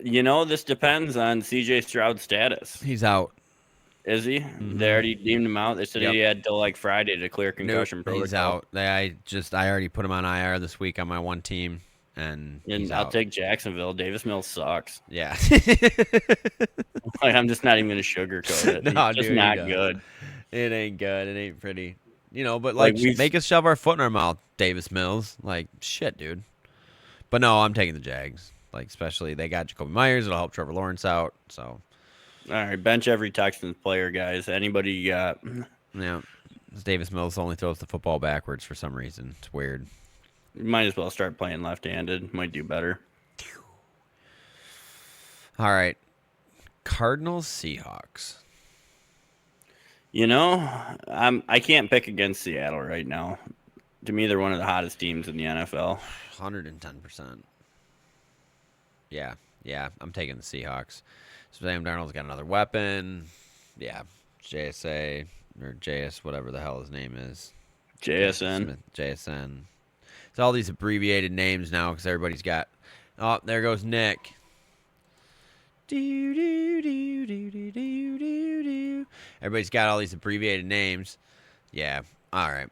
This depends on C.J. Stroud's status. He's out. Is he? Mm-hmm. They already deemed him out. They said he had till Friday to clear concussion protocol. He's out. I already put him on IR this week on my one team, and I'll take Jacksonville. Davis Mills sucks. Yeah. I'm just not even going to sugarcoat it. No, it's just dude, not good. It ain't good. It ain't pretty. But make us shove our foot in our mouth, Davis Mills. Shit, dude. But no, I'm taking the Jags. Especially they got Jakobi Meyers. It'll help Trevor Lawrence out. So, all right, bench every Texans player, guys. Anybody you got? Yeah, Davis Mills only throws the football backwards for some reason. It's weird. You might as well start playing left-handed. Might do better. All right, Cardinals Seahawks. I can't pick against Seattle right now. To me, they're one of the hottest teams in the NFL. 110%. Yeah, I'm taking the Seahawks. Sam Darnold's got another weapon. Yeah, JSA or JS, whatever the hell his name is. JSN. JSN. It's all these abbreviated names now because everybody's got. Oh, there goes Nick. Everybody's got all these abbreviated names. Yeah, all right.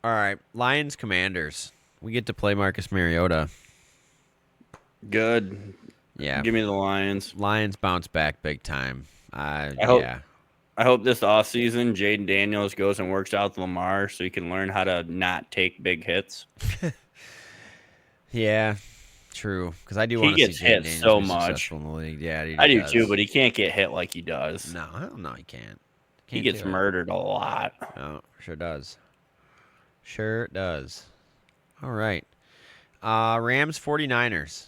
All right, Lions Commanders. We get to play Marcus Mariota. Good. Yeah. Give me the Lions. Lions bounce back big time. I Yeah. hope this offseason Jaden Daniels goes and works out with Lamar so he can learn how to not take big hits. Yeah. True. Because I do He want to see gets Jaden hit Daniels so be much. successful in the league. Yeah, he I do does. too, but he can't get hit like he does. No, I don't know. He can't. He gets murdered a lot. Oh, sure does. Sure does. All right. Rams 49ers.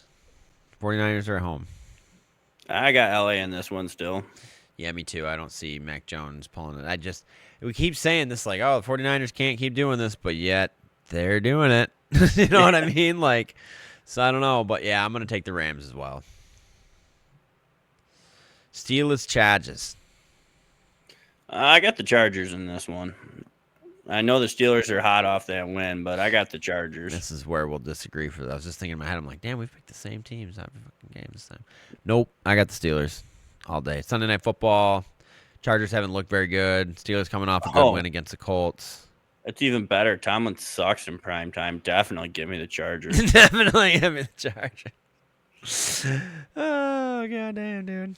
49ers are at home. I got LA in this one still. Yeah, me too. I don't see Mac Jones pulling it. We keep saying this like, oh, the 49ers can't keep doing this, but yet they're doing it. You know what I mean? Like, so I don't know, but yeah, I'm going to take the Rams as well. Steelers Chargers. I got the Chargers in this one. I know the Steelers are hot off that win, but I got the Chargers. This is where we'll disagree. I was just thinking in my head, I'm like, damn, we picked the same teams every fucking game this time. Nope, I got the Steelers all day. Sunday Night Football. Chargers haven't looked very good. Steelers coming off a good win against the Colts. It's even better. Tomlin sucks in prime time. Definitely give me the Chargers. Definitely give me the Chargers. Oh, goddamn, dude.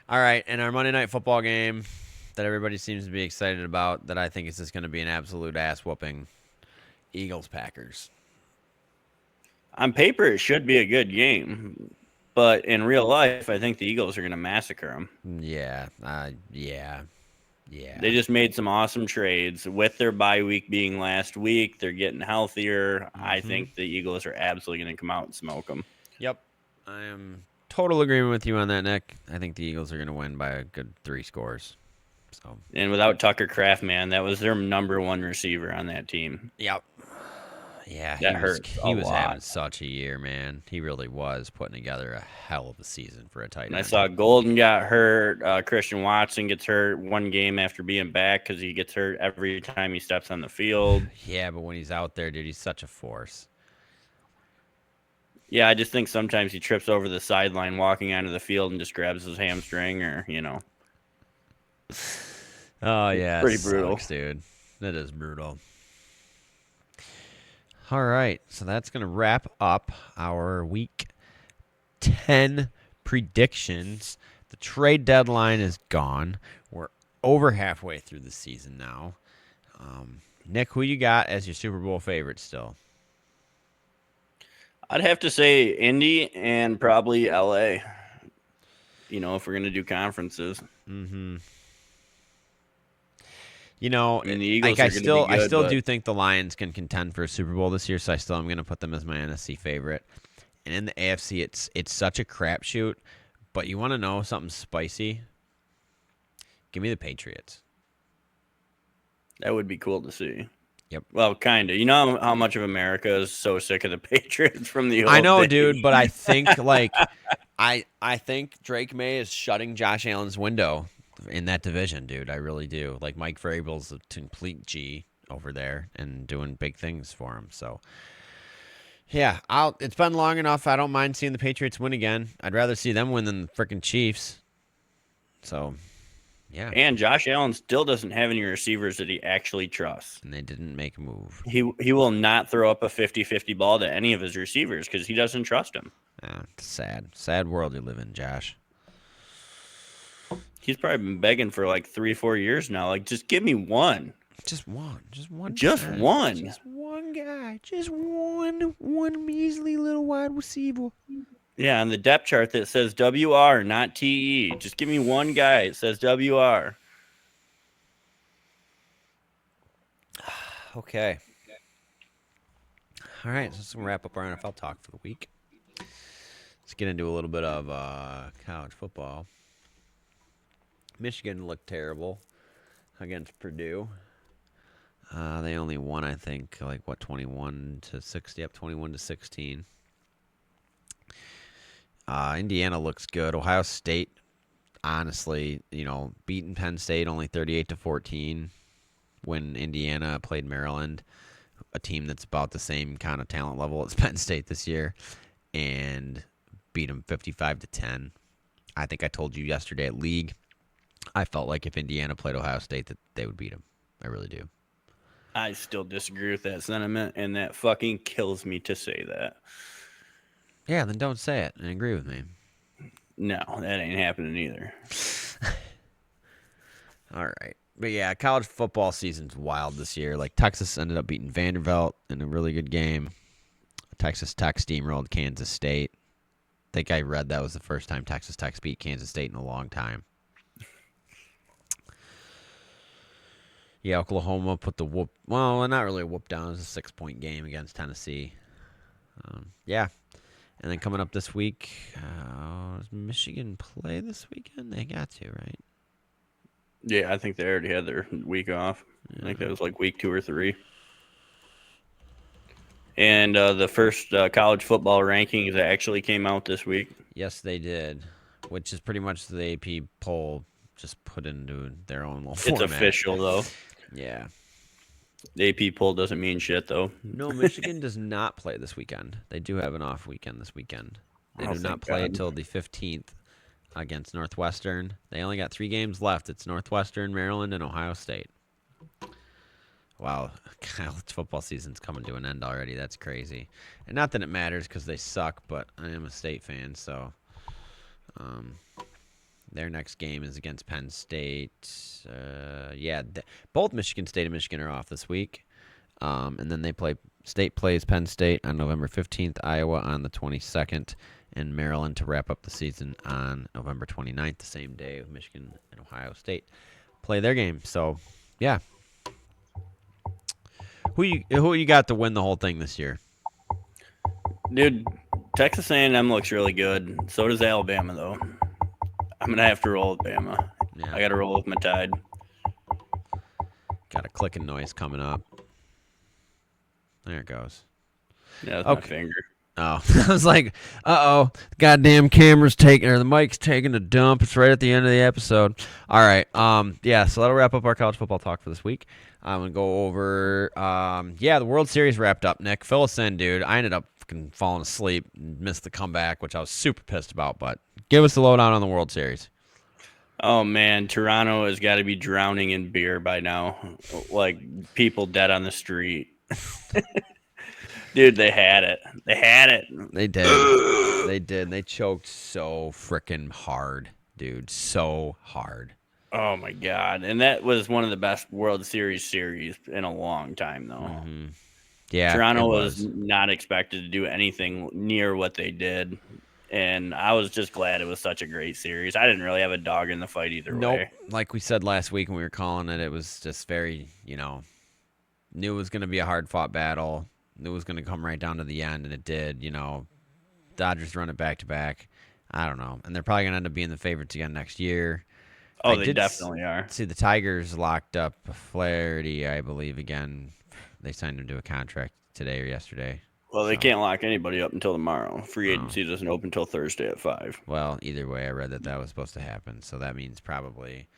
All right, and our Monday Night Football game that everybody seems to be excited about, that I think is just going to be an absolute ass whooping. Eagles-Packers. On paper, it should be a good game, but in real life, I think the Eagles are going to massacre them. Yeah. They just made some awesome trades. With their bye week being last week, they're getting healthier. Mm-hmm. I think the Eagles are absolutely going to come out and smoke them. Yep. I am total agreement with you on that, Nick. I think the Eagles are going to win by a good 3 scores. So. And without Tucker Kraft, man, that was their number 1 receiver on that team. Yep. Yeah, he was having such a year, man. He really was putting together a hell of a season for a tight end. I saw Golden got hurt. Christian Watson gets hurt one game after being back because he gets hurt every time he steps on the field. Yeah, but when he's out there, dude, he's such a force. Yeah, I just think sometimes he trips over the sideline walking onto the field and just grabs his hamstring or, Oh, yeah. Pretty brutal. Sucks, dude. That is brutal. All right, so that's going to wrap up our Week 10 predictions. The trade deadline is gone. We're over halfway through the season now. Nick, who you got as your Super Bowl favorite still? I'd have to say Indy and probably LA. If we're going to do conferences. Mm-hmm. And the Eagles I still do think the Lions can contend for a Super Bowl this year, so I still am going to put them as my NFC favorite. And in the AFC, it's such a crapshoot. But you want to know something spicy? Give me the Patriots. That would be cool to see. Yep. Well, kind of. You know how much of America is so sick of the Patriots from the old I know, days? dude, but I think I think Drake May is shutting Josh Allen's window in that division, dude. I really do. Like, Mike Vrabel's a complete G over there and doing big things for him. So, yeah, it's been long enough. I don't mind seeing the Patriots win again. I'd rather see them win than the freaking Chiefs. So, yeah. And Josh Allen still doesn't have any receivers that he actually trusts. And they didn't make a move. He will not throw up a 50-50 ball to any of his receivers because he doesn't trust him. It's sad. Sad world you live in, Josh. He's probably been begging for like 3-4 years now. Like, just give me one. Just one. Just one. Just one guy. Just one measly little wide receiver. Yeah, on the depth chart that says WR, not TE. Just give me one guy. It says WR. Okay. All right, so let's wrap up our NFL talk for the week. Let's get into a little bit of college football. Michigan looked terrible against Purdue. They only won, I think, 21-60, up 21-16. Indiana looks good. Ohio State, honestly, beating Penn State only 38-14 when Indiana played Maryland, a team that's about the same kind of talent level as Penn State this year, and beat them 55-10. I think I told you yesterday at League, I felt like if Indiana played Ohio State that they would beat them. I really do. I still disagree with that sentiment, and that fucking kills me to say that. Yeah, then don't say it and agree with me. No, that ain't happening either. All right. But yeah, college football season's wild this year. Like Texas ended up beating Vanderbilt in a really good game. Texas Tech steamrolled Kansas State. I think I read that was the first time Texas Tech beat Kansas State in a long time. Yeah, Oklahoma put the whoop. Well, not really a whoop down. It was a 6-point game against Tennessee. Yeah. And then coming up this week, does Michigan play this weekend? They got to, right? Yeah, I think they already had their week off. I think that was like week 2 or 3. And the first college football rankings actually came out this week. Yes, they did, which is pretty much the AP poll just put into their own little format. It's official, though. Yeah. The AP poll doesn't mean shit, though. No, Michigan does not play this weekend. They do have an off weekend this weekend. They do not play until the 15th against Northwestern. They only got 3 games left. It's Northwestern, Maryland, and Ohio State. Wow, college football season's coming to an end already. That's crazy. And not that it matters because they suck, but I am a State fan, so their next game is against Penn State. Both Michigan State and Michigan are off this week. And then State plays Penn State on November 15th, Iowa on the 22nd, and Maryland to wrap up the season on November 29th, the same day of Michigan and Ohio State play their game. So, yeah. Who you got to win the whole thing this year? Dude, Texas A&M looks really good. So does Alabama, though. I'm going to have to roll with Bama. Yeah. I got to roll with my Tide. Got a clicking noise coming up. There it goes. Yeah, that's my finger. Oh, I was like, uh-oh, goddamn camera's the mic's taking a dump. It's right at the end of the episode. All right, so that'll wrap up our college football talk for this week. I'm going to go over, the World Series wrapped up, Nick. Fill us in, dude. I ended up fucking falling asleep and missed the comeback, which I was super pissed about, but give us the lowdown on the World Series. Oh, man, Toronto has got to be drowning in beer by now. Like, people dead on the street. Dude, they had it. They did. They did. They choked so freaking hard, dude. So hard. Oh, my God. And that was one of the best World Series in a long time, though. Mm-hmm. Yeah. Toronto was not expected to do anything near what they did. And I was just glad it was such a great series. I didn't really have a dog in the fight either way. Like we said last week when we were calling it, it was just very, knew it was going to be a hard-fought battle. Knew it was going to come right down to the end, and it did. Dodgers run it back-to-back. I don't know. And they're probably going to end up being the favorites again next year. Oh, they definitely are. See, the Tigers locked up Flaherty, I believe, again. They signed him to a contract today or yesterday. Well, they can't lock anybody up until tomorrow. Free agency doesn't open until Thursday at 5. Well, either way, I read that was supposed to happen. So that means probably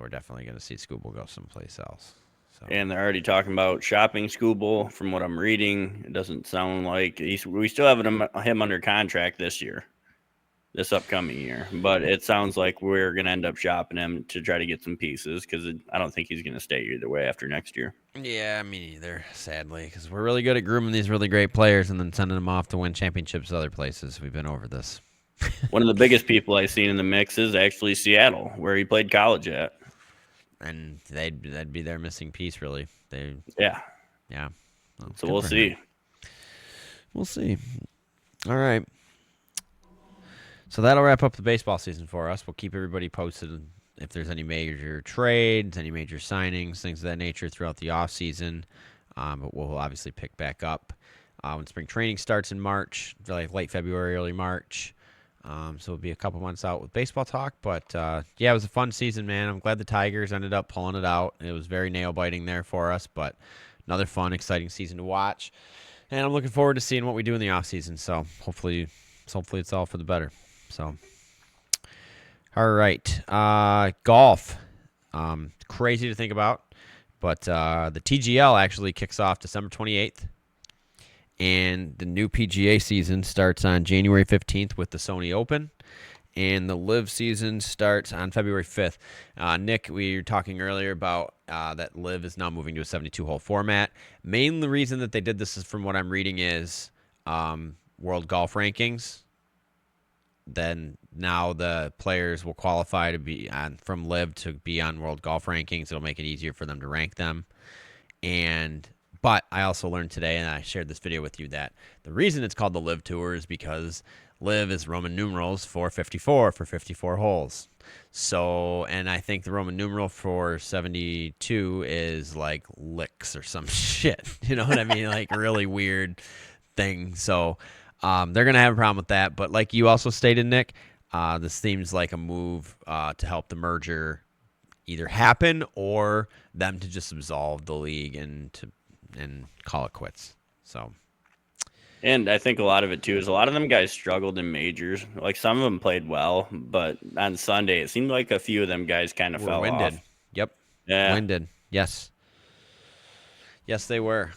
we're definitely going to see Skubal go someplace else. So. And they're already talking about shopping Skubal. From what I'm reading, it doesn't sound like we still have him under contract this upcoming year. But it sounds like we're going to end up shopping him to try to get some pieces because I don't think he's going to stay either way after next year. Yeah, me neither, sadly, because we're really good at grooming these really great players and then sending them off to win championships other places. We've been over this. One of the biggest people I've seen in the mix is actually Seattle, where he played college at. And that'd be their missing piece, really. Yeah. Well, so we'll see. We'll see. All right. So that'll wrap up the baseball season for us. We'll keep everybody posted if there's any major trades, any major signings, things of that nature throughout the offseason. But we'll obviously pick back up when spring training starts in March, like late February, early March. So it'll be a couple months out with baseball talk. But, it was a fun season, man. I'm glad the Tigers ended up pulling it out. It was very nail-biting there for us, but another fun, exciting season to watch. And I'm looking forward to seeing what we do in the offseason. So hopefully it's all for the better. So, all right. Golf. Crazy to think about. But the TGL actually kicks off December 28th. And the new PGA season starts on January 15th with the Sony Open. and the live season starts on February 5th. Nick, we were talking earlier about that live is now moving to a 72-hole format. Main reason that they did this is, from what I'm reading, is world golf rankings. Then now the players will qualify to be on from live to be on world golf rankings. It'll make it easier for them to rank them. But I also learned today, and I shared this video with you, that the reason it's called the Live Tour is because live is Roman numerals for 54 holes. So, and I think the Roman numeral for 72 is like licks or some shit. You know what I mean? Like really weird thing. So they're going to have a problem with that. But like you also stated, Nick, this seems like a move to help the merger either happen or them to just absolve the league and call it quits. So, and I think a lot of it too is a lot of them guys struggled in majors. Like some of them played well, but on Sunday it seemed like a few of them guys kind of fell winded. off. Yep. Yeah. Winded. Yes. Yes, they were.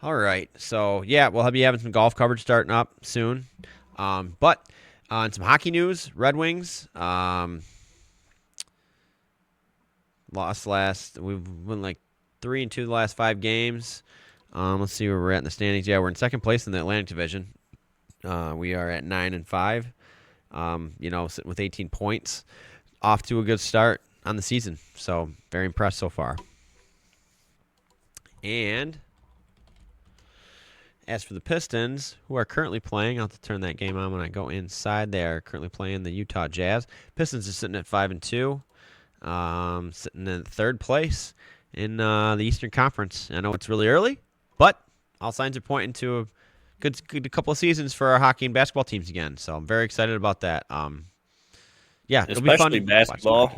All right. So, yeah, we'll be having some golf coverage starting up soon. But on some hockey news, Red Wings lost we've won like 3-2 the last 5 games. Let's see where we're at in the standings. Yeah, we're in second place in the Atlantic Division. We are at 9-5. Sitting with 18 points, off to a good start on the season. So very impressed so far. And as for the Pistons, who are currently playing, I'll have to turn that game on when I go inside. They are currently playing the Utah Jazz. Pistons are sitting at 5-2. Sitting in third place in the Eastern Conference. I know it's really early, but all signs are pointing to a good couple of seasons for our hockey and basketball teams again. So I'm very excited about that. Yeah, it'll be fun. Especially basketball.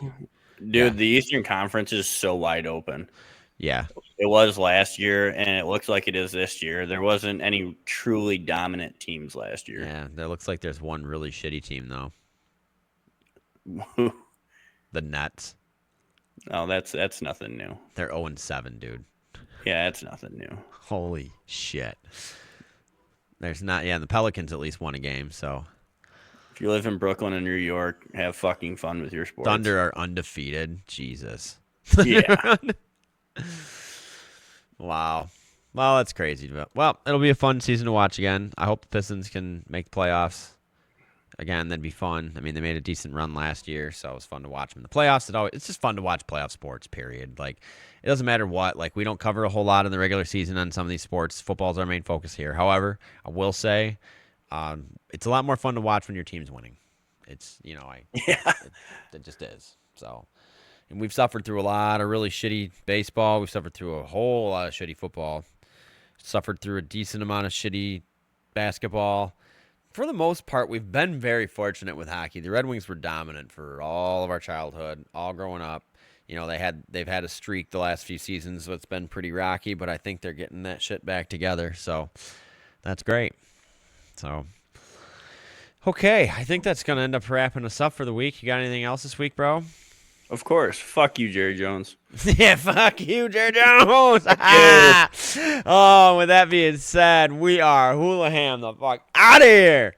Dude, the Eastern Conference is so wide open. Yeah. It was last year, and it looks like it is this year. There wasn't any truly dominant teams last year. Yeah, there looks like there's one really shitty team, though. The Nets. Oh, that's nothing new. They're 0-7, dude. Yeah, that's nothing new. Holy shit. There's not. Yeah, the Pelicans at least won a game, so. If you live in Brooklyn and New York, have fucking fun with your sports. Thunder are undefeated. Jesus. Yeah. Wow. Well, that's crazy. Well, it'll be a fun season to watch again. I hope the Pistons can make the playoffs. Again, that'd be fun. I mean, they made a decent run last year, so it was fun to watch them in the playoffs. It's just fun to watch playoff sports, period. Like, it doesn't matter what. Like, we don't cover a whole lot in the regular season on some of these sports. Football's our main focus here. However, I will say it's a lot more fun to watch when your team's winning. It just is. So, and we've suffered through a lot of really shitty baseball. We've suffered through a whole lot of shitty football. Suffered through a decent amount of shitty basketball. For the most part, we've been very fortunate with hockey. The Red Wings were dominant for all of our childhood, all growing up. You know, they've had a streak the last few seasons, so it's been pretty rocky, but I think they're getting that shit back together. So that's great. So, okay, I think that's going to end up wrapping us up for the week. You got anything else this week, bro? Of course. Fuck you, Jerry Jones. Yeah, fuck you, Jerry Jones. Oh, with that being said, we are Hulaham the fuck out of here.